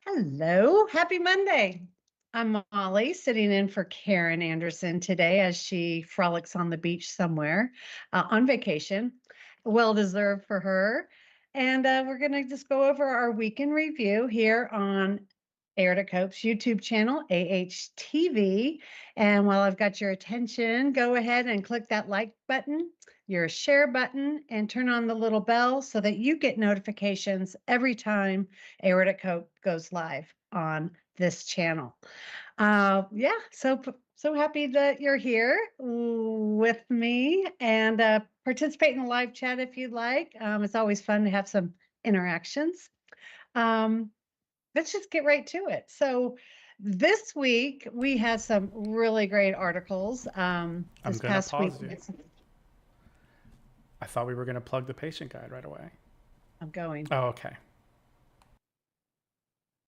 Hello, happy Monday. I'm Molly, sitting in for Karen Anderson today as she frolics on the beach somewhere on vacation. Well deserved for her. And we're going to just go over our week in review here on Aortic Hope's YouTube channel, AHTV. And while I've got your attention, go ahead and click that like button, your share button, and turn on the little bell so that you get notifications every time Aortic Hope goes live on this channel. So happy that you're here with me and participate in the live chat if you'd like. It's always fun to have some interactions. Um, let's just get right to it. So this week we had some really great articles. I'm This going to past week, pause you. I thought we were going to plug the patient guide right away. I'm going. Oh, okay.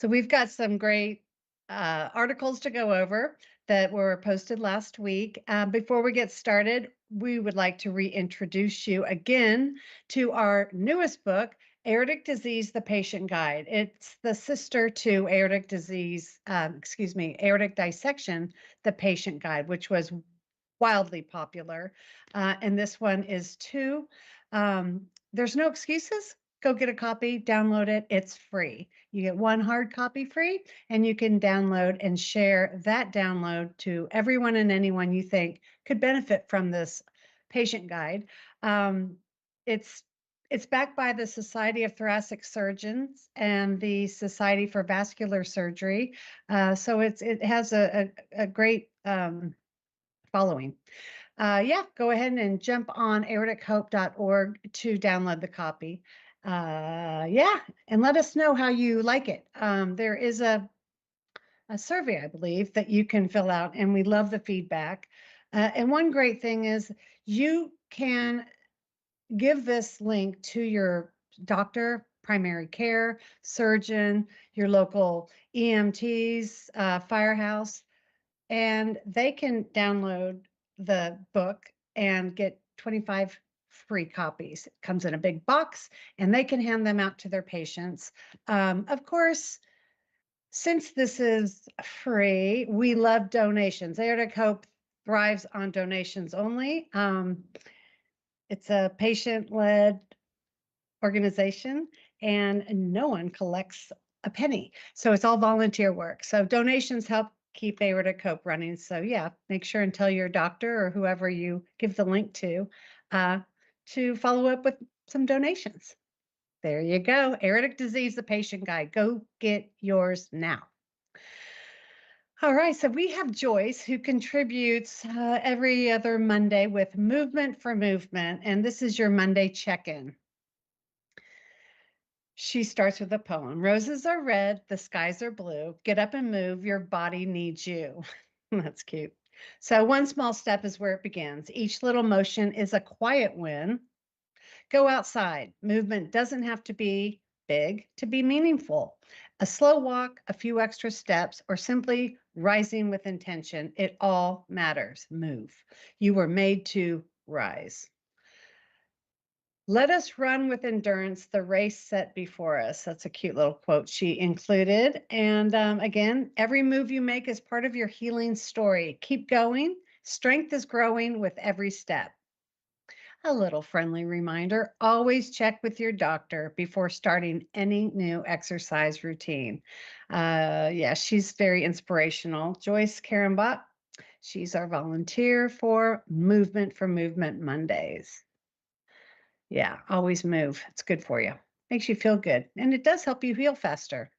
So we've got some great articles to go over that were posted last week. Before we get started, we would like to reintroduce you again to our newest book, Aortic Disease, the Patient Guide. It's the sister to Aortic Disease, Aortic Dissection, the Patient Guide, which was wildly popular. And this one is too. There's no excuses. Go get a copy, download it. It's free. You get one hard copy free, and you can download and share that download to everyone and anyone you think could benefit from this patient guide. It's it's backed by the Society of Thoracic Surgeons and the Society for Vascular Surgery. So it has a great following. Go ahead and jump on aortichope.org to download the copy. And let us know how you like it. There is a survey, I believe, that you can fill out, and we love the feedback. And one great thing is you can give this link to your doctor, primary care, surgeon, your local EMTs, firehouse, and they can download the book and get 25 free copies. It comes in a big box, and they can hand them out to their patients. Of course, since this is free, we love donations. Aortic Hope thrives on donations only. It's a patient-led organization, and no one collects a penny. So it's all volunteer work. So donations help keep Aortic Hope running. So make sure and tell your doctor or whoever you give the link to follow up with some donations. There you go. Aortic Disease, the Patient Guide. Go get yours now. All right, so we have Joyce who contributes every other Monday with Movement for Movement, and this is your Monday check-in. She starts with a poem. Roses are red, the skies are blue. Get up and move, your body needs you. That's cute. So one small step is where it begins. Each little motion is a quiet win. Go outside. Movement doesn't have to be big to be meaningful. A slow walk, a few extra steps, or simply rising with intention, it all matters. Move. You were made to rise. Let us run with endurance the race set before us. That's a cute little quote she included. And again, every move you make is part of your healing story. Keep going. Strength is growing with every step. A little friendly reminder, always check with your doctor before starting any new exercise routine. She's very inspirational. Joyce Karenbach, she's our volunteer for Movement Mondays. Yeah, always move. It's good for you. Makes you feel good. And it does help you heal faster.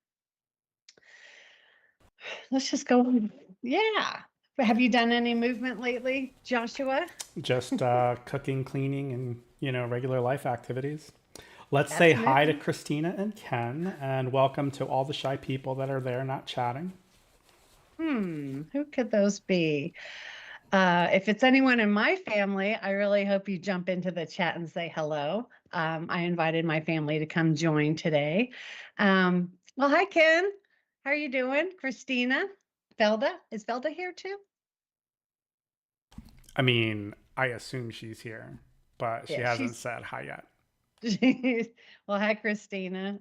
Let's just go on. Yeah. Have you done any movement lately, Joshua? Just cooking, cleaning, and regular life activities. Let's That's say hi to movement. Christina and Ken, and welcome to all the shy people that are there not chatting. Who could those be? If it's anyone in my family, I really hope you jump into the chat and say hello. I invited my family to come join today. Well, hi, Ken. How are you doing? Christina? Velda? Is Velda here too? I mean, I assume she's here, but she Yeah, hasn't said hi yet. well, hi, Christina.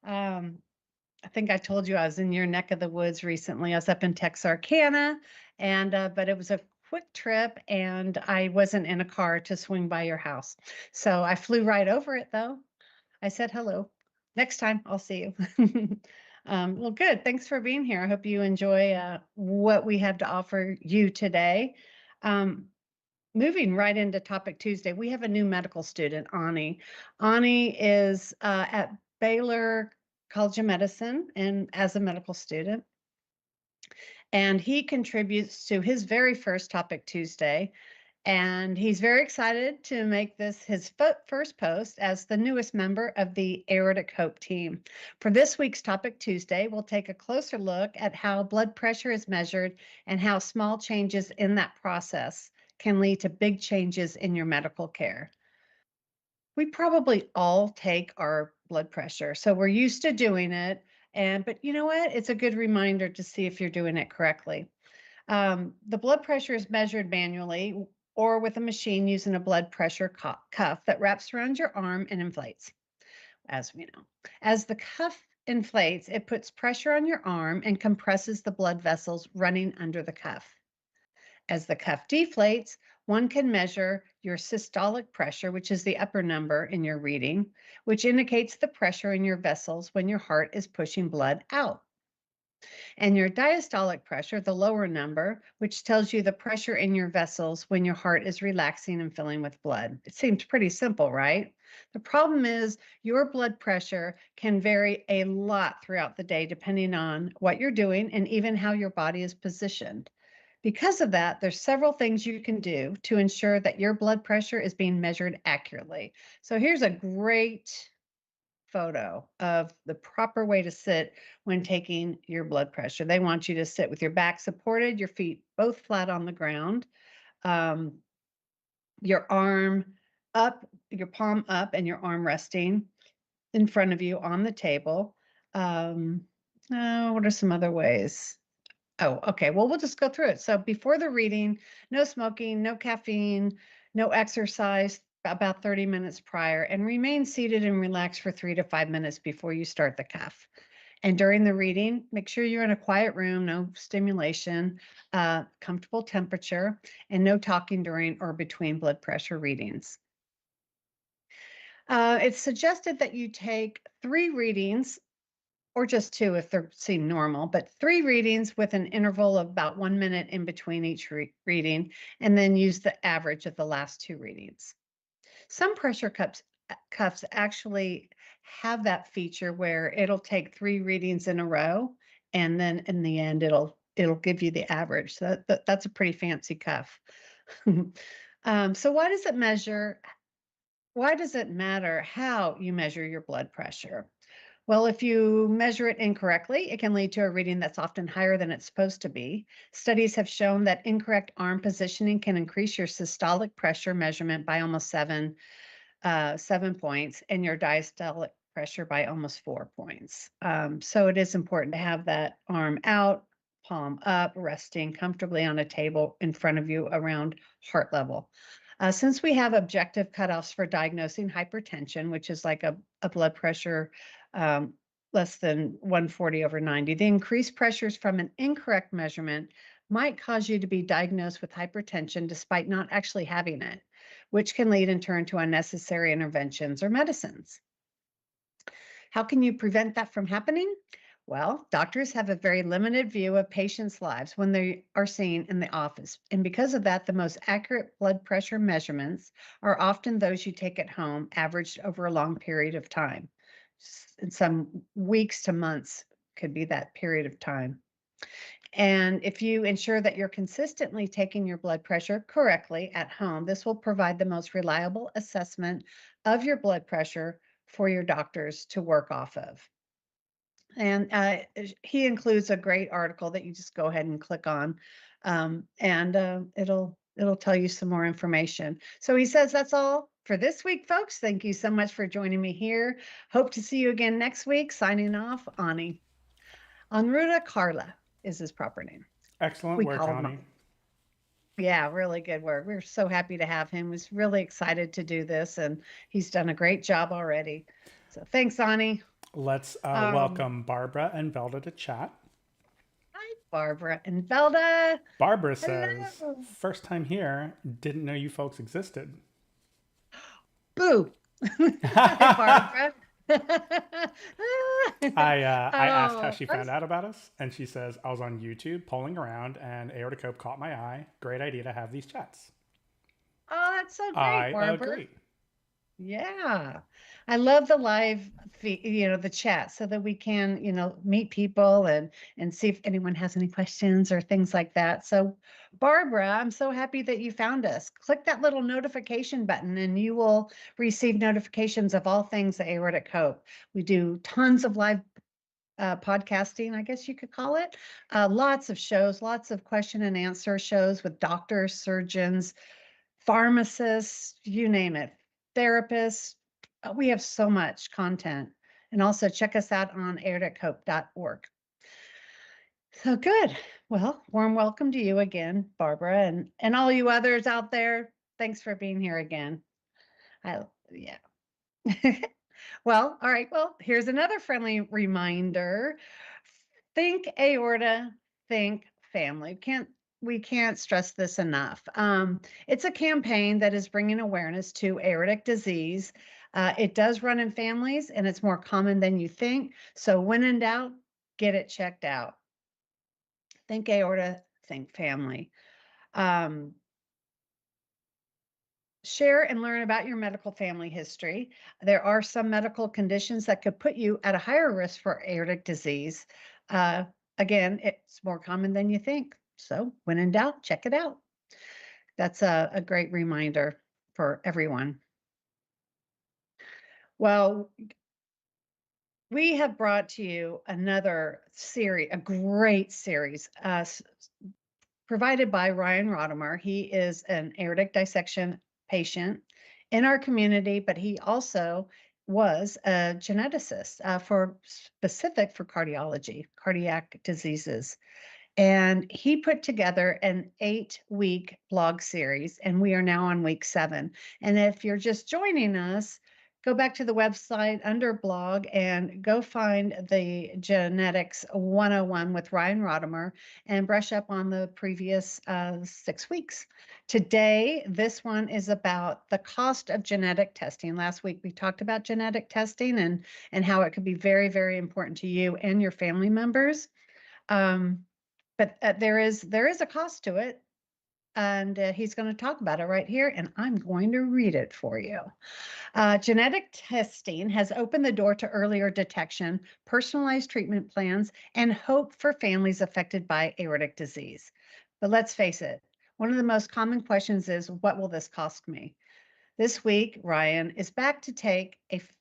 Um, I think I told you I was in your neck of the woods recently. I was up in Texarkana, and but it was a quick trip, and I wasn't in a car to swing by your house. So I flew right over it, though. I said hello. Next time, I'll see you. Well, good. Thanks for being here. I hope you enjoy what we have to offer you today. Um, Moving right into Topic Tuesday, we have a new medical student, Ani. Ani is at Baylor College of Medicine and as a medical student, and he contributes to his very first Topic Tuesday. And he's very excited to make this his first post as the newest member of the Aortic Hope team. For this week's Topic Tuesday, we'll take a closer look at how blood pressure is measured and how small changes in that process can lead to big changes in your medical care. We probably all take our blood pressure, so we're used to doing it. But you know what? It's a good reminder to see if you're doing it correctly. The blood pressure is measured manually or with a machine using a blood pressure cuff that wraps around your arm and inflates, as we know. As the cuff inflates, it puts pressure on your arm and compresses the blood vessels running under the cuff. As the cuff deflates, one can measure your systolic pressure, which is the upper number in your reading, which indicates the pressure in your vessels when your heart is pushing blood out. And your diastolic pressure, the lower number, which tells you the pressure in your vessels when your heart is relaxing and filling with blood. It seems pretty simple, right? The problem is your blood pressure can vary a lot throughout the day depending on what you're doing and even how your body is positioned. Because of that, there's several things you can do to ensure that your blood pressure is being measured accurately. So here's a great photo of the proper way to sit when taking your blood pressure. They want you to sit with your back supported, your feet both flat on the ground, um, your arm up, your palm up, and your arm resting in front of you on the table. Um, what are some other ways? Oh, okay. Well, we'll just go through it. So before the reading, no smoking, no caffeine, no exercise about 30 minutes prior, and remain seated and relaxed for 3 to 5 minutes before you start the cuff. And during the reading, make sure you're in a quiet room, no stimulation, comfortable temperature, and no talking during or between blood pressure readings. It's suggested that you take 3 readings or just 2 if they seem normal, but 3 readings with an interval of about 1 minute in between each reading, and then use the average of the last 2 readings. Some pressure cuffs actually have that feature where it'll take 3 readings in a row, and then in the end, it'll give you the average. So that's a pretty fancy cuff. So why does it matter how you measure your blood pressure? Well, if you measure it incorrectly, it can lead to a reading that's often higher than it's supposed to be. Studies have shown that incorrect arm positioning can increase your systolic pressure measurement by almost 7 points and your diastolic pressure by almost 4 points. So it is important to have that arm out, palm up, resting comfortably on a table in front of you around heart level. Since we have objective cutoffs for diagnosing hypertension, which is like a blood pressure um, less than 140/90, the increased pressures from an incorrect measurement might cause you to be diagnosed with hypertension despite not actually having it, which can lead in turn to unnecessary interventions or medicines. How can you prevent that from happening? Well, doctors have a very limited view of patients' lives when they are seen in the office. And because of that, the most accurate blood pressure measurements are often those you take at home, averaged over a long period of time. In some weeks to months could be that period of time. And if you ensure that you're consistently taking your blood pressure correctly at home, this will provide the most reliable assessment of your blood pressure for your doctors to work off of. And he includes a great article that you just go ahead and click on, and it'll tell you some more information. So he says that's all for this week, folks. Thank you so much for joining me here. Hope to see you again next week. Signing off, Ani. Anruta Carla is his proper name. Excellent We work, call him Connie. Ani. Yeah, really good work. We're so happy to have him. Was really excited to do this, and he's done a great job already. So thanks, Ani. Let's Um, welcome Barbara and Velda to chat. Hi, Barbara and Velda. Barbara says, Hello. first time here, didn't know you folks existed. Boo. Hi, Barbara. I asked how Oh, she found out about us, and she says, I was on YouTube polling around, and Aortic caught my eye. Great idea to have these chats. that's so great, I Barbara. agree. Yeah. I love the live feed, the chat so that we can, meet people and see if anyone has any questions or things like that. So, Barbara, I'm so happy that you found us. Click that little notification button and you will receive notifications of all things Aortic Hope. We do tons of live podcasting, I guess you could call it. Lots of shows, lots of question and answer shows with doctors, surgeons, pharmacists, you name it, therapists. We have so much content. And also check us out on aortichope.org. So good. Well, warm welcome to you again, Barbara, and all you others out there. Thanks for being here again. Yeah. Well, all right. Well, here's another friendly reminder. Think aorta, think family. We can't stress this enough. It's a campaign that is bringing awareness to aortic disease. It does run in families and it's more common than you think. So when in doubt, get it checked out. Think aorta, think family. Um, Share and learn about your medical family history. There are some medical conditions that could put you at a higher risk for aortic disease. Uh, Again, it's more common than you think. So when in doubt, check it out. That's a great reminder for everyone. Well, we have brought to you another series, a great series, provided by Ryan Rodimer. He is an aortic dissection patient in our community, but he also was a geneticist for specific for cardiology, cardiac diseases. And he put together an 8-week blog series, and we are now on week 7. And if you're just joining us, go back to the website under blog and go find the Genetics 101 with Ryan Rodimer and brush up on the previous 6 weeks. Today, this one is about the cost of genetic testing. Last week, we talked about genetic testing and how it could be very, very important to you and your family members. But there is a cost to it, and he's going to talk about it right here, and I'm going to read it for you. Genetic testing has opened the door to earlier detection, personalized treatment plans, and hope for families affected by aortic disease. But let's face it, one of the most common questions is, what will this cost me? This week, Ryan is back to take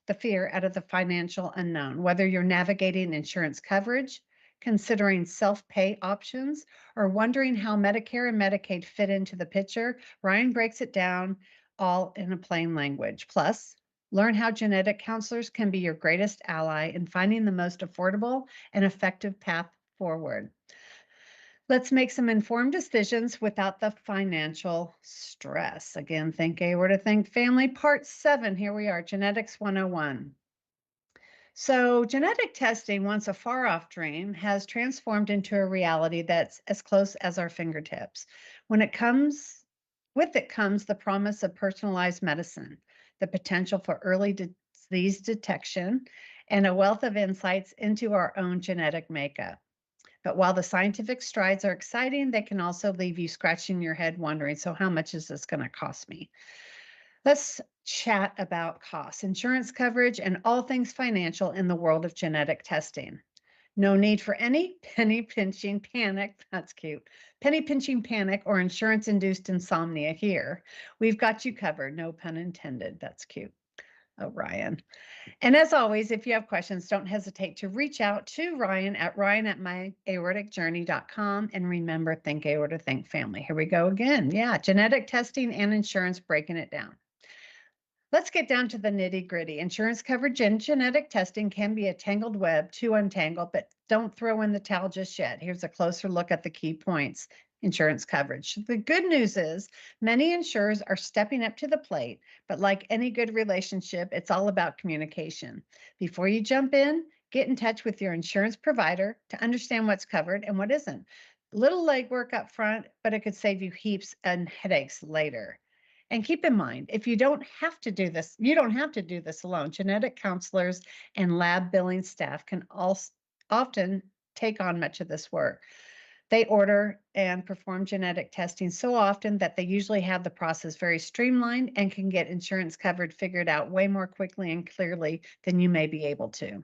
the fear out of the financial unknown, whether you're navigating insurance coverage, considering self-pay options, or wondering how Medicare and Medicaid fit into the picture. Ryan breaks it down all in a plain language. Plus, learn how genetic counselors can be your greatest ally in finding the most affordable and effective path forward. Let's make some informed decisions without the financial stress. Again, think aorta, think family. Part 7, here we are, Genetics 101. So genetic testing, once a far-off dream, has transformed into a reality that's as close as our fingertips. With it comes the promise of personalized medicine, the potential for early disease detection, and a wealth of insights into our own genetic makeup. But while the scientific strides are exciting, they can also leave you scratching your head wondering, so how much is this going to cost me? Let's chat about costs, insurance coverage, and all things financial in the world of genetic testing. No need for any penny pinching panic. That's cute. Penny pinching panic or insurance induced insomnia here. We've got you covered. No pun intended. That's cute. Oh, Ryan. And as always, if you have questions, don't hesitate to reach out to Ryan at ryan@myaorticjourney.com. And remember, think aorta, think family. Here we go again. Yeah, genetic testing and insurance, breaking it down. Let's get down to the nitty gritty. Insurance coverage and genetic testing can be a tangled web to untangle, but don't throw in the towel just yet. Here's a closer look at the key points. insurance coverage. The good news is many insurers are stepping up to the plate, but like any good relationship, it's all about communication. Before you jump in, get in touch with your insurance provider to understand what's covered and what isn't. Little legwork up front, but it could save you heaps and headaches later. And keep in mind, if you don't have to do this, you don't have to do this alone. Genetic counselors and lab billing staff can also often take on much of this work. They order and perform genetic testing so often that they usually have the process very streamlined and can get insurance covered figured out way more quickly and clearly than you may be able to.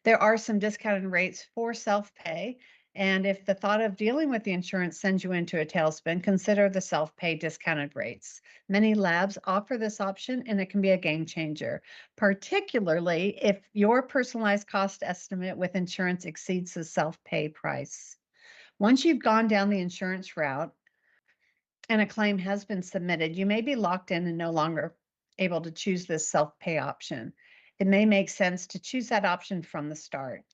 There are some discounted rates for self-pay, and if the thought of dealing with the insurance sends you into a tailspin, consider the self-pay discounted rates. Many labs offer this option, and it can be a game changer, particularly if your personalized cost estimate with insurance exceeds the self-pay price. Once you've gone down the insurance route and a claim has been submitted, you may be locked in and no longer able to choose this self-pay option. It may make sense to choose that option from the start.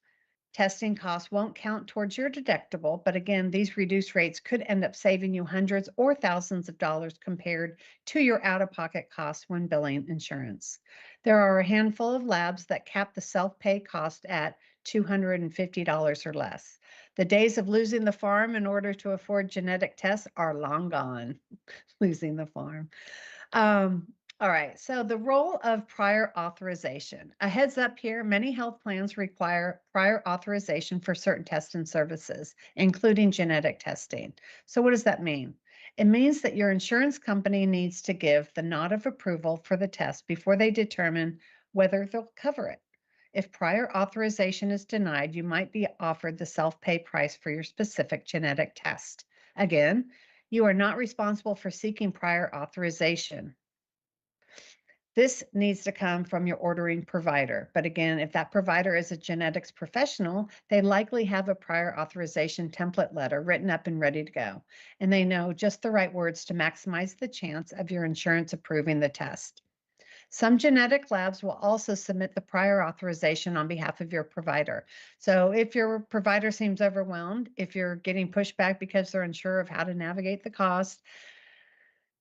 Testing costs won't count towards your deductible, but again, these reduced rates could end up saving you hundreds or thousands of dollars compared to your out-of-pocket costs when billing insurance. There are a handful of labs that cap the self-pay cost at $250 or less. The days of losing the farm in order to afford genetic tests are long gone. Losing the farm. Um, all right, so the role of prior authorization. A heads up here, many health plans require prior authorization for certain tests and services, including genetic testing. So what does that mean? It means that your insurance company needs to give the nod of approval for the test before they determine whether they'll cover it. If prior authorization is denied, you might be offered the self-pay price for your specific genetic test. Again, you are not responsible for seeking prior authorization. This needs to come from your ordering provider. But again, if that provider is a genetics professional, they likely have a prior authorization template letter written up and ready to go. And they know just the right words to maximize the chance of your insurance approving the test. Some genetic labs will also submit the prior authorization on behalf of your provider. So if your provider seems overwhelmed, if you're getting pushback because they're unsure of how to navigate the cost,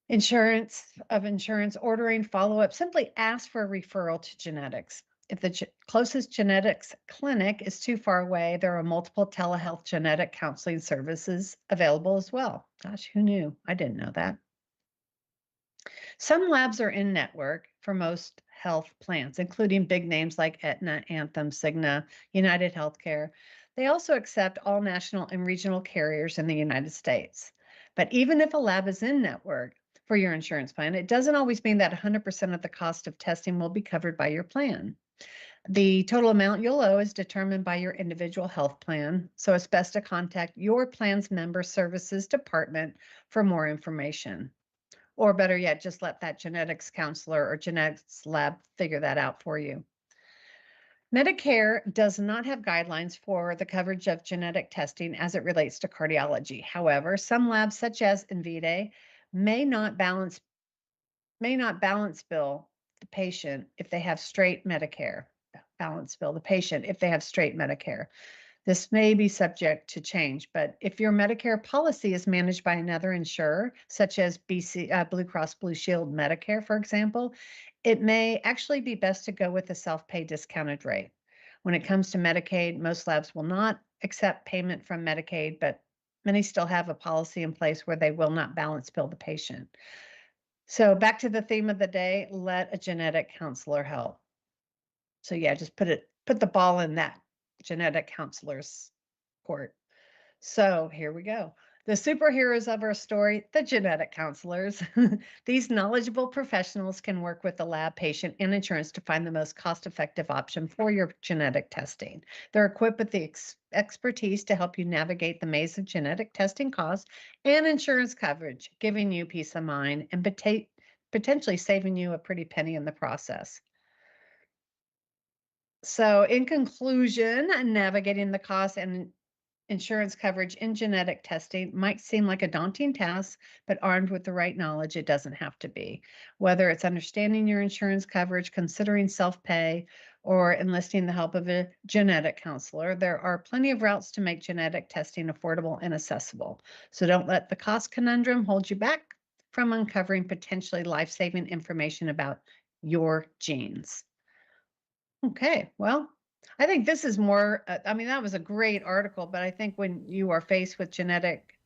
insurance ordering follow-up, simply ask for a referral to genetics. If the closest genetics clinic is too far away, there are multiple telehealth genetic counseling services available as well. Gosh, who knew? I didn't know that. Some labs are in network for most health plans, including big names like Aetna, Anthem, Cigna, United Healthcare. They also accept all national and regional carriers in the United States. But even if a lab is in network for your insurance plan, it doesn't always mean that 100% of the cost of testing will be covered by your plan. The total amount you'll owe is determined by your individual health plan, so it's best to contact your plan's member services department for more information. Or better yet, just let that genetics counselor or genetics lab figure that out for you. Medicare does not have guidelines for the coverage of genetic testing as it relates to cardiology. However, some labs such as Invitae may not balance bill the patient if they have straight Medicare. Balance bill the patient if they have straight Medicare. This may be subject to change, but if your Medicare policy is managed by another insurer, such as Blue Cross Blue Shield Medicare, for example, it may actually be best to go with the self-pay discounted rate. When it comes to Medicaid, most labs will not accept payment from Medicaid, but many still have a policy in place where they will not balance bill the patient. So back to the theme of the day, let a genetic counselor help. So yeah, just put the ball in that genetic counselor's court. So here we go. The superheroes of our story, the genetic counselors. These knowledgeable professionals can work with the lab, patient, and insurance to find the most cost-effective option for your genetic testing. They're equipped with the expertise to help you navigate the maze of genetic testing costs and insurance coverage, giving you peace of mind and potentially saving you a pretty penny in the process. So in conclusion, navigating the costs and insurance coverage in genetic testing might seem like a daunting task, but armed with the right knowledge, it doesn't have to be. Whether it's understanding your insurance coverage, considering self-pay, or enlisting the help of a genetic counselor. There are plenty of routes to make genetic testing affordable and accessible. So don't let the cost conundrum hold you back from uncovering potentially life saving information about your genes. Okay, well, I think this is more, I mean, that was a great article, but I think when you are faced with genetic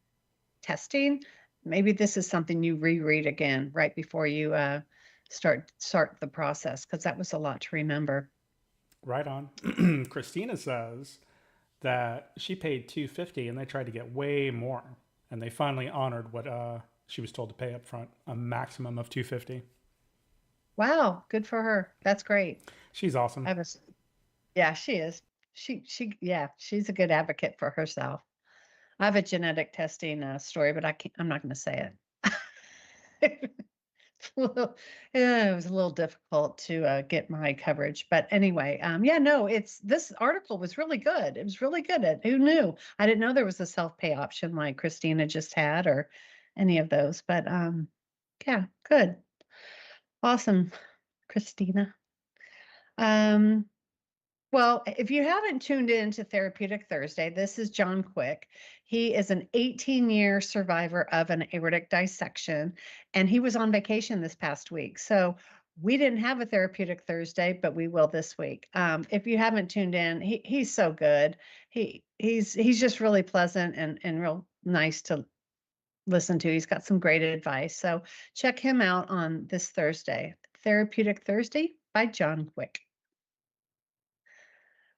testing, maybe this is something you reread again right before you start the process, because that was a lot to remember. Right on. Christina says that she paid 250 and they tried to get way more, and they finally honored what she was told to pay up front, a maximum of 250. Wow, good for her. That's great. She's awesome. I was, yeah, she is. Yeah, she's a good advocate for herself. I have a genetic testing story, but I'm not going to say it. Well, yeah, it was a little difficult to get my coverage, but anyway, yeah, no, it's this article was really good. It was really good. Who knew? I didn't know there was a self-pay option like Christina just had, or any of those. But yeah, good, awesome, Christina. Um, well, if you haven't tuned in to Therapeutic Thursday, this is John Quick. He is an 18-year survivor of an aortic dissection, and he was on vacation this past week. So we didn't have a Therapeutic Thursday, but we will this week. If you haven't tuned in, he's so good. He's just really pleasant and real nice to listen to. He's got some great advice. So check him out on this Thursday, Therapeutic Thursday by John Quick.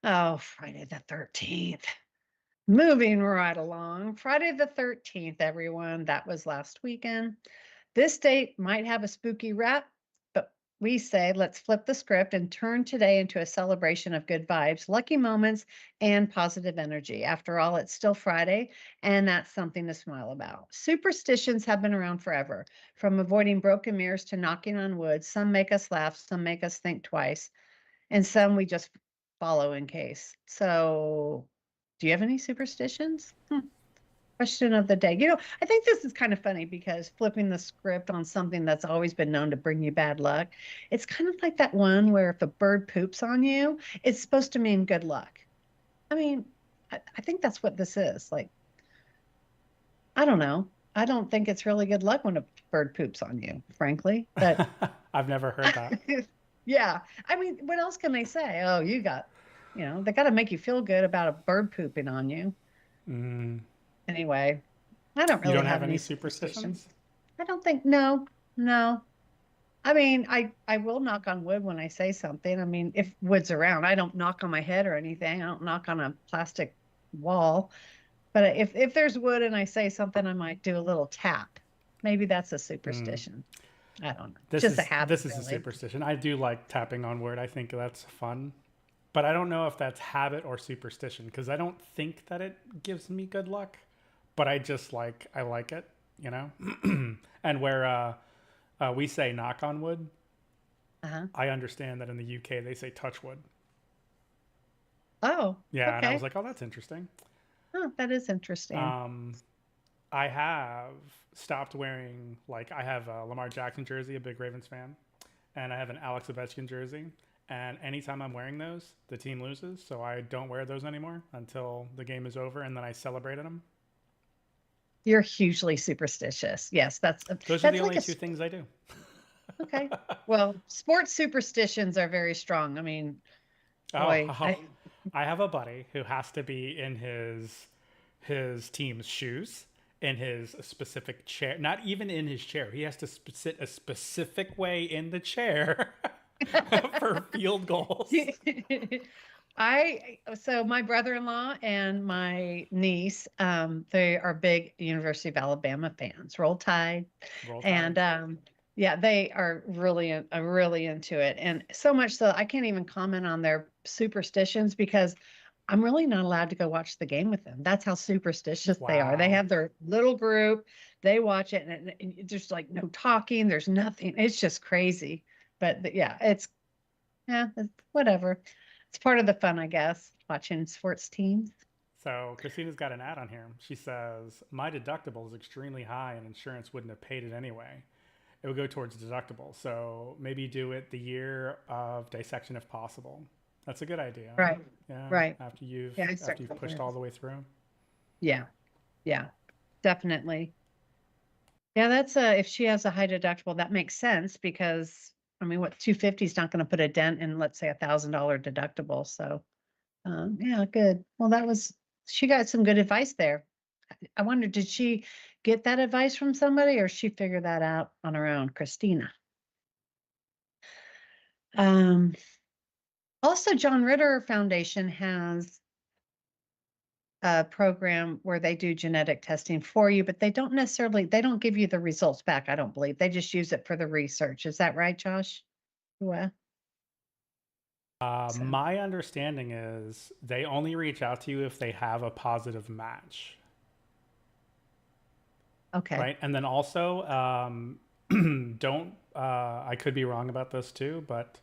Oh, Friday the 13th. Moving right along. Friday the 13th, everyone. That was last weekend. This date might have a spooky rap, but we say let's flip the script and turn today into a celebration of good vibes, lucky moments, and positive energy. After all, it's still Friday, and that's something to smile about. Superstitions have been around forever, from avoiding broken mirrors to knocking on wood. Some make us laugh, some make us think twice, and some we just follow in case. So, do you have any superstitions? Question of the day. I think this is kind of funny because flipping the script on something that's always been known to bring you bad luck, it's kind of like that one where if a bird poops on you, it's supposed to mean good luck. I mean, I think that's what this is. Like, I don't know. I don't think it's really good luck when a bird poops on you, frankly. But I've never heard that. yeah. I mean, what else can they say? Oh, they got to make you feel good about a bird pooping on you. Mm. Anyway, I don't You really don't have have any any superstitions. superstitions? I don't think, no, no. I mean, I will knock on wood when I say something. I mean, if wood's around, I don't knock on my head or anything. I don't knock on a plastic wall. But if there's wood and I say something, I might do a little tap. Maybe that's a Mm. superstition. I don't know. This Just a is habit, this is a really. superstition. I do like tapping on wood. I think that's fun. But I don't know if that's habit or superstition because I don't think that it gives me good luck. But I like it, you know. And where we say knock on wood, Uh-huh. I understand that in the UK they say touch wood. Oh, Yeah, and I was okay. like, oh, that's interesting. Oh, that is interesting. Um, I have stopped wearing like I have a Lamar Jackson jersey, a big Ravens fan, and I have an Alex Ovechkin jersey. And anytime I'm wearing those, the team loses, so I don't wear those anymore until the game is over, and then I celebrated them. You're hugely superstitious. Yes, Those are the that's like only a two things I do. okay. Well, sports superstitions are very strong. I mean, Oh, boy, oh, I have a buddy who has to be in his team's shoes, in his specific chair. Not even in his chair. He has to sit a specific way in the chair for field goals. so my brother-in-law and my niece, they are big University of Alabama fans. Roll Tide. Roll Tide. And yeah, they are really into it. And so much so I can't even comment on their superstitions because I'm really not allowed to go watch the game with them. That's how superstitious they are. They Wow. have their little group, they watch it, and there's like no talking, there's nothing. It's just crazy. But yeah, it's whatever. It's part of the fun, I guess, watching sports teams. So Christina's got an ad on here. She says, my deductible is extremely high and insurance wouldn't have paid it anyway. It would go towards deductible. So maybe do it the year of dissection if possible. That's a good idea. Right. Yeah, Right. after you've Yeah, I after start you've thinking pushed of all the way through. yeah, yeah, definitely. Yeah, that's if she has a high deductible, that makes sense because I mean, what 250 is not going to put a dent in, let's say, $1,000 deductible. So, yeah, good. Well, she got some good advice there. I wonder, did she get that advice from somebody or she figure that out on her own, Christina? Um, Also, John Ritter Foundation has a program where they do genetic testing for you, but they don't give you the results back, I don't believe. They just use it for the research. Is that right, Josh? Well, so, My understanding is they only reach out to you if they have a positive match, okay. right? And then also, don't, I could be wrong about this too, but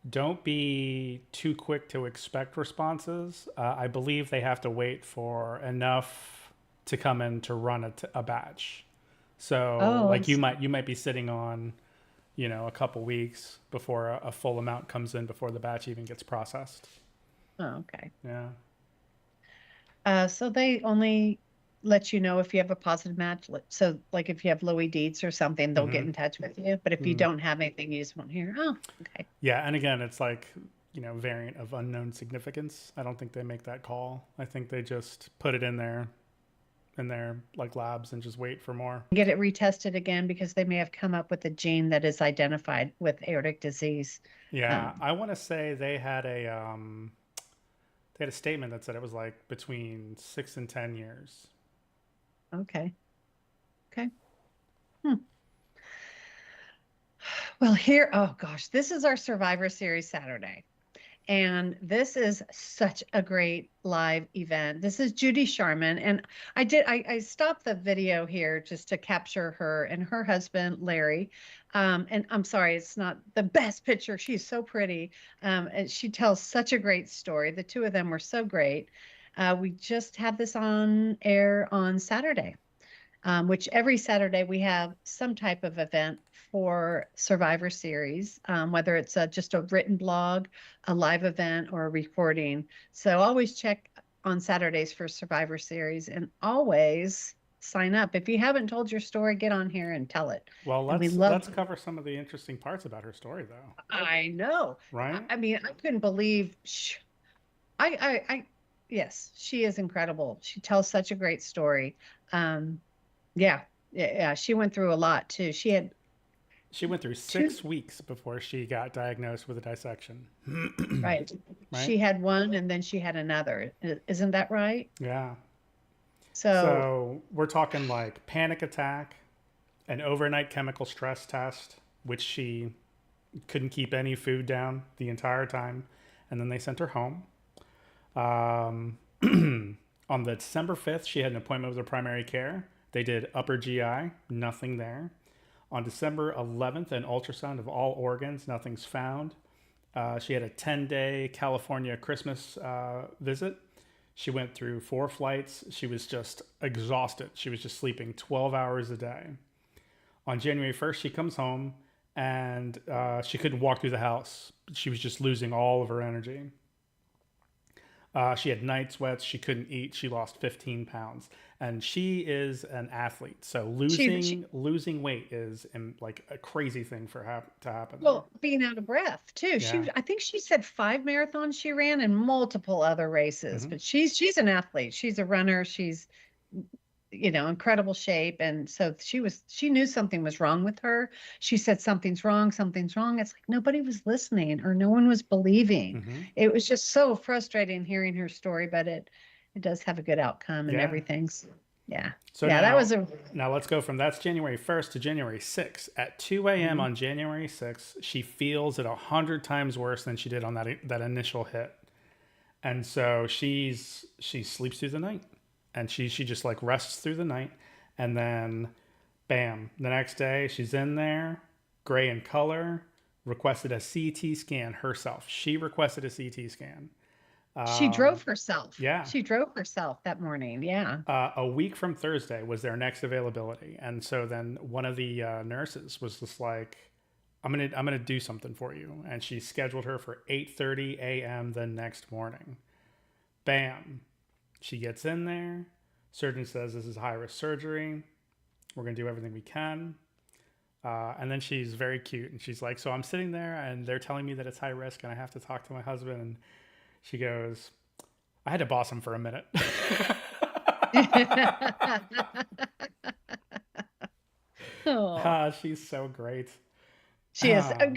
don't be too quick to expect responses. I believe they have to wait for enough to come in to run a batch. So Oh, I like you see. might you might be sitting on, a couple weeks before a full amount comes in before the batch even gets processed. Oh, okay. Yeah. So they only let you know if you have a positive match. So, like if you have Louis Deeds or something, they'll get Mm-hmm. in touch with you. But if you Mm. don't have anything, you just won't hear. Oh, okay. Yeah, and again, it's like, variant of unknown significance. I don't think they make that call. I think they just put it in their like labs and just wait for more. Get it retested again because they may have come up with a gene that is identified with aortic disease. Yeah, Um, I want to say they had a statement that said it was like between 6 and 10 years. okay. Okay. Hmm. Well, oh gosh, this is our Survivor Series Saturday. And this is such a great live event. This is Judy Sharman. And I stopped the video here just to capture her and her husband, Larry. And I'm sorry, it's not the best picture. She's so pretty. And she tells such a great story. The two of them were so great. We just had this on air on Saturday, which every Saturday we have some type of event for Survivor Series, whether it's just a written blog, a live event, or a recording. So always check on Saturdays for Survivor Series and always sign up. If you haven't told your story, get on here and tell it. Well, And we let's love, cover some of the interesting parts about her story, though. I know. Right? I mean, I couldn't believe, yes, she is incredible. She tells such a great story. Um, yeah, yeah, she went through a lot too. She had She went through two, 6 weeks before she got diagnosed with a dissection. right. Right? She had one and then she had another. Isn't that right? Yeah. So, So we're talking like panic attack, an overnight chemical stress test, which she couldn't keep any food down the entire time, and then they sent her home. Um, on the December 5th, she had an appointment with her primary care. They did upper GI, nothing there. On December 11th, an ultrasound of all organs, nothing's found. She had a 10-day California Christmas visit. She went through 4 flights. She was just exhausted. She was just sleeping 12 hours a day. On January 1st, she comes home and she couldn't walk through the house. She was just losing all of her energy. She had night sweats. She couldn't eat. She lost 15 pounds, and she is an athlete. So she losing weight is like a crazy thing to happen. well, being out of breath too. Yeah. I think she said 5 marathons she ran and multiple other races, Hmm. but she's an athlete. She's a runner. She's incredible shape. And so she knew something was wrong with her. She said, something's wrong, something's wrong. It's like nobody was listening or no one was believing. Hmm. It was just so frustrating hearing her story, but it does have a good outcome and Yeah. everything. So, yeah. So Yeah, that was now let's go from that's January 1st to January 6th. At 2 a.m. mhm. on January 6th, she feels it 100 times worse than she did on that initial hit. And so she sleeps through the night, and she just like rests through the night, and then bam, the next day she's in there, gray in color, requested a CT scan herself. She requested a CT scan. She Um, drove herself. yeah. She drove herself that morning. Yeah. A week from Thursday was their next availability, and so then one of the nurses was just like, I'm gonna do something for you. And she scheduled her for 8:30 a.m. the next morning. Bam. She gets in there. Surgeon says this is high risk surgery. We're gonna do everything we can. And then she's very cute, and she's like, "So I'm sitting there, and they're telling me that it's high risk, and I have to talk to my husband." And she goes, "I had to boss him for a minute." Oh, She's so great. she is. Um,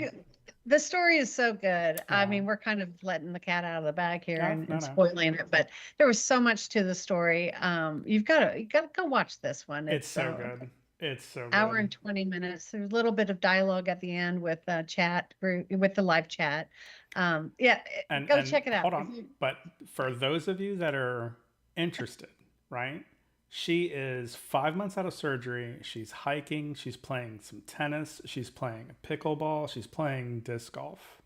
The story is so good. I oh, mean, we're kind of letting the cat out of the bag here no, no, and no. spoiling it, but there was so much to the story. You gotta go watch this one. It's It's so good. It's so hour good. and 20 minutes. There's a little bit of dialogue at the end with chat with the live chat. Yeah, go And check it out. hold on, but for those of you that are interested, right? She is 5 months out of surgery. She's hiking. She's playing some tennis. She's playing pickleball. She's playing disc golf,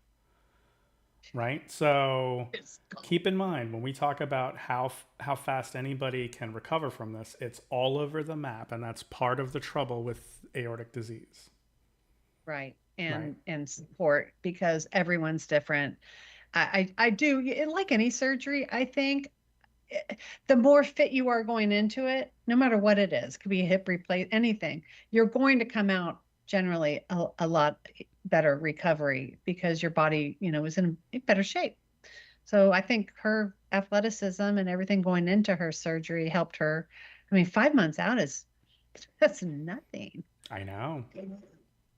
right? So It's keep in mind when we talk about how fast anybody can recover from this, it's all over the map, and that's part of the trouble with aortic disease, right. right? And support because everyone's different. I do like any surgery, I think the more fit you are going into it, no matter what it is, could be a hip replace, anything, you're going to come out generally a lot better recovery because your body, is in better shape. So I think her athleticism and everything going into her surgery helped her. I mean, 5 months out is that's nothing. I know.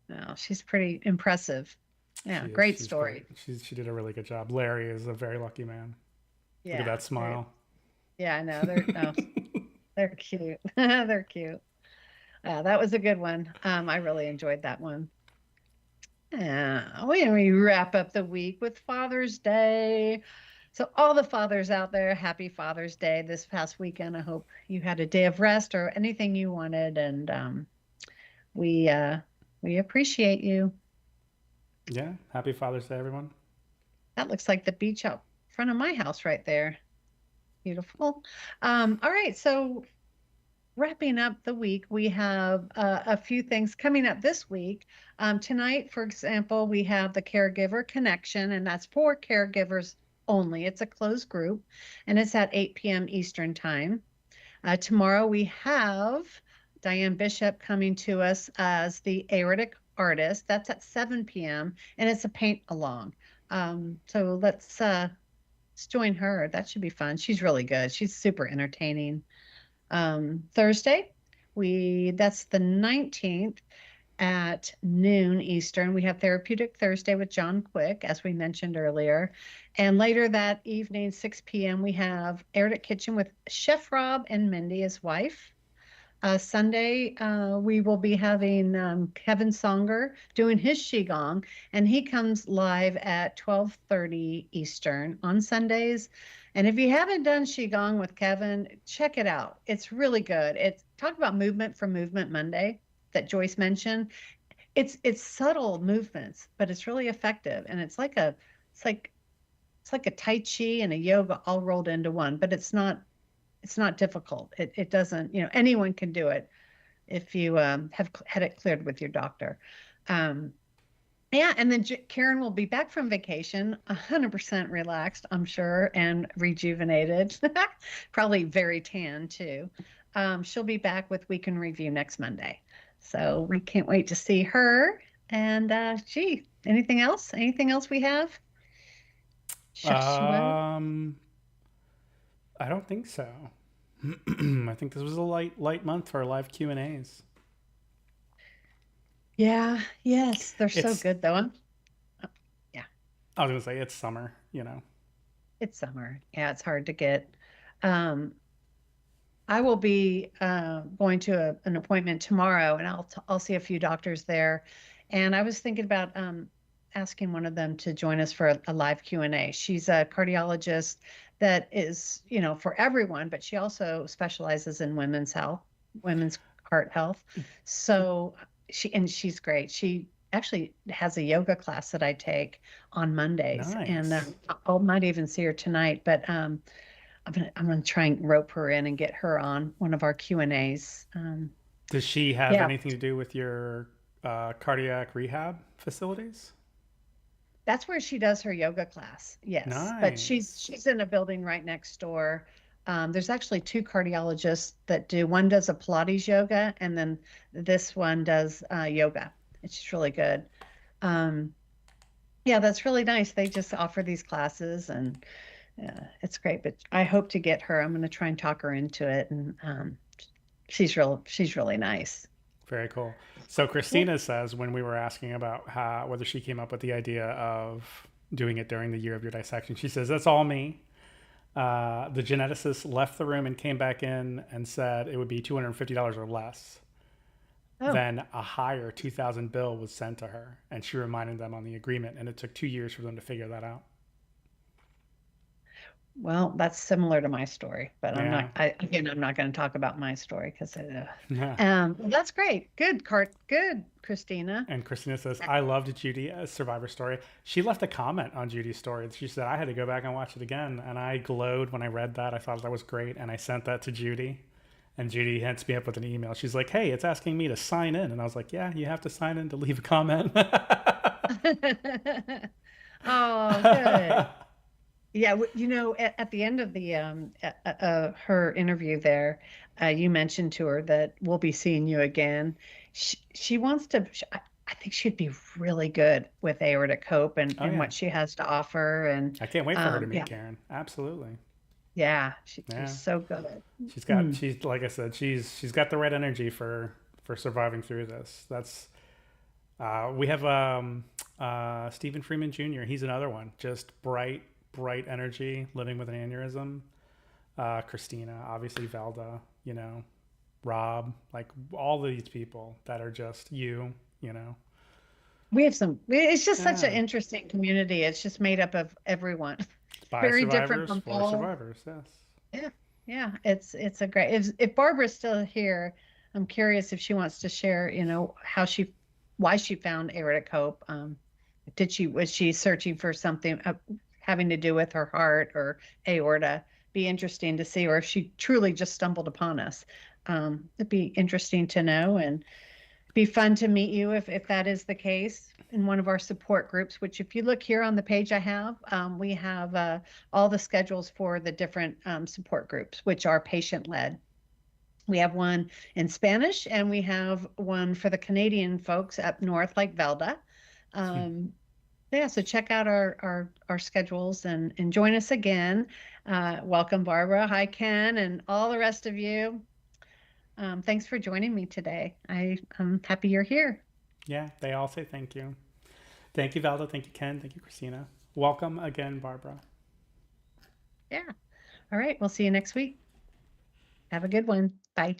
No, she's pretty impressive. She Yeah, is. great She's great. story. She did a really good job. Larry is a very lucky man. Look at Yeah, that smile. yeah, I know. They're cute. They're cute. That was a good one. I really enjoyed that one. We wrap up the week with Father's Day. So, all the fathers out there, happy Father's Day this past weekend. I hope you had a day of rest or anything you wanted, and we uh, we appreciate you. Yeah. Happy Father's Day, everyone. That looks like the beach out front of my house right there. Beautiful. All right, so wrapping up the week, we have a few things coming up this week. Tonight, for example, we have the Caregiver Connection, and that's for caregivers only. It's a closed group, and it's at 8 p.m. Eastern Time. Tomorrow, we have Diane Bishop coming to us as the Aortic artist. That's at 7 p.m., and it's a paint along. So let's join her. That should be fun. She's really good. She's super entertaining. Thursday, we that's the 19th at noon Eastern. We have Therapeutic Thursday with John Quick, as we mentioned earlier. And later that evening, 6 p.m., we have Airdick Kitchen with Chef Rob and Mindy, his wife. Sunday, we will be having Kevin Songer doing his Qigong, and he comes live at 12:30 Eastern on Sundays. And if you haven't done Qigong with Kevin, check it out. It's really good. It's talk about movement for Movement Monday that Joyce mentioned. It's subtle movements, but it's really effective. And it's like it's like a Tai Chi and a yoga all rolled into one, but it's not difficult. It doesn't, anyone can do it if you have had it cleared with your doctor. Um, yeah, and then Karen will be back from vacation, 100% relaxed, I'm sure, and rejuvenated, probably very tan too. She'll be back with Week in Review next Monday. So we can't wait to see her. And gee, anything else? Anything else we have? Joshua? Um, I don't think so. I think this was a light month for live Q and A's. Yeah, yes, they're so It's good though. Yeah. I was gonna say it's summer. You know. It's summer. Yeah, it's hard to get. Um, I will be going to an appointment tomorrow, and I'll see a few doctors there. And I was thinking about asking one of them to join us for a live Q&A. She's a cardiologist that is, for everyone, but she also specializes in women's health, women's heart health. So she's great. She actually has a yoga class that I take on Mondays, and Nice. I might even see her tonight. But I'm gonna try and rope her in and get her on one of our Q&As. Does she have Yeah, anything to do with your cardiac rehab facilities. That's where she does her yoga class. Yes, but Nice. she's in a building right next door. There's actually two cardiologists that do. One does a Pilates yoga, and then this one does yoga. It's just really good. Um, yeah, that's really nice. They just offer these classes, and it's great. But I hope to get her. I'm going to try and talk her into it, and she's really nice. Very cool. So Yeah. Christina says when we were asking about how whether she came up with the idea of doing it during the year of your dissection, she says that's all me. The geneticist left the room and came back in and said it would be $250 or less. Oh, Then a higher 2000 bill was sent to her, and she reminded them on the agreement, and it took 2 years for them to figure that out. well, that's similar to my story, but Yeah. I'm not going to talk about my story because Yeah. well, that's great. Good, Christina. And Christina says, I loved Judy's Survivor story. She left a comment on Judy's story. She said, I had to go back and watch it again. And I glowed when I read that. I thought that was great. And I sent that to Judy. And Judy hits me up with an email. She's like, hey, it's asking me to sign in. And I was like, yeah, you have to sign in to leave a comment. Oh, good. Yeah, at the end of the her interview there, you mentioned to her that we'll be seeing you again. She wants to. I think she'd be really good with Aortic Hope Oh, and yeah. what she has to offer. And I can't wait for her to yeah, meet Karen. Absolutely. yeah, she's Yeah. so good. Got, Mm. she's, like I said, she's got the right energy for surviving through this. We have Stephen Freeman Jr. He's another one. Just bright energy, living with an aneurysm. Christina, obviously Velda, Rob, like all these people that are just you know. We have it's just such an Yeah. interesting community. It's just made up of everyone. By Very different survivors, from for all. survivors, yes. Yeah, yeah, it's a great. If Barbara's still here, I'm curious if she wants to share, why she found Aortic Hope. Was she searching for something having to do with her heart or aorta? Be interesting to see, or if she truly just stumbled upon us. It'd be interesting to know, and be fun to meet you if that is the case in one of our support groups, which if you look here on the page I have, we have all the schedules for the different support groups, which are patient led. We have one in Spanish and we have one for the Canadian folks up north, like Velda. Um, yeah, so check out our schedules and join us again. Welcome, Barbara. Hi, Ken, and all the rest of you. Thanks for joining me today. I'm happy you're here. Yeah, they all say thank you. Thank you, Valda. Thank you, Ken. Thank you, Christina. Welcome again, Barbara. Yeah. All right. We'll see you next week. Have a good one. Bye.